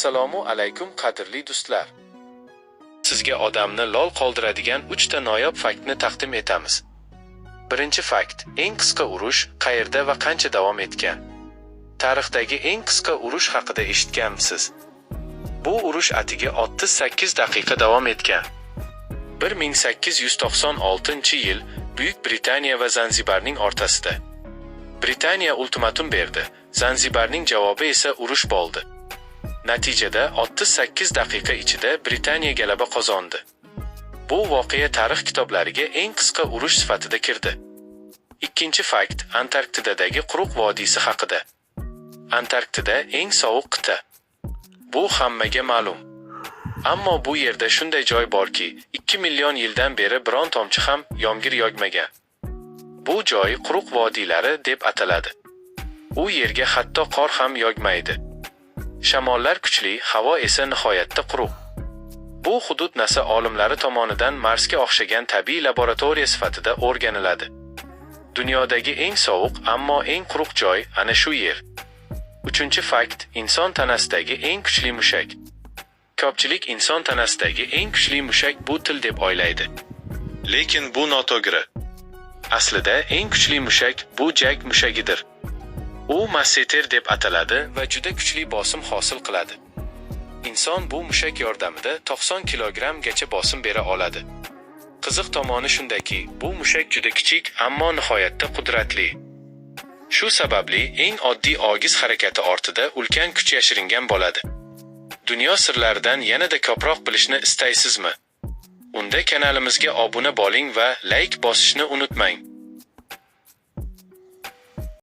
Assalomu alaykum qadrli do'stlar. Sizga odamni lol qoldiradigan 3 ta noyob faktni taqdim etamiz. Birinchi fakt: eng qisqa urush qayerda va qancha davom etgan? Tarixdagi eng qisqa urush haqida eshitganmisiz? Bu urush atigi 38 daqiqa davom etgan. 1896-yil Buyuk Britaniya va Zanzibarning o'rtasida. Britaniya ultimatum berdi, Zanzibarning javobi esa urush bo'ldi. Natijada 38 daqiqa ichida Britaniya g'alaba qozondi. Bu voqea tarix kitoblariga eng qisqa urush sifatida kirdi. Ikkinchi fakt: Antarktidadagi quruq vodiysi haqida. Antarktida eng sovuq qit'a. Bu hammaga ma'lum. Ammo bu yerda shunday joy borki, 2 million yildan beri biron tomchi ham yomg'ir yog'magan. Bu joy quruq vodiylari deb ataladi. U yerga hatto qor ham yog'maydi. Shamollar kuchli, havo esa nihoyatda quruq. Bu hudud NASA olimlari tomonidan Marsga o'xshagan tabiiy laboratoriya sifatida o'rganiladi. Dunyodagi eng sovuq, ammo eng quruq joy ana shu yer. Uchinchi fakt: inson tanasidagi eng kuchli mushak. Ko'pchilik inson tanasidagi eng kuchli mushak bu til deb o'ylaydi. Lekin bu noto'g'ri. Aslida eng kuchli mushak bu jag mushagidir. U masseter deb ataladi va juda kuchli bosim hosil qiladi. Inson bu mushak yordamida 90 kilogrammgacha bosim bera oladi. Qiziq tomoni shundaki, bu mushak juda kichik, ammo nihoyatda qudratli. Shu sababli eng oddiy ogiz harakati ortida ulkan kuch yashiringan bo'ladi. Dunyo sirlaridan yanada ko'proq bilishni istaysizmi? Unda kanalimizga obuna bo'ling va like bosishni unutmang.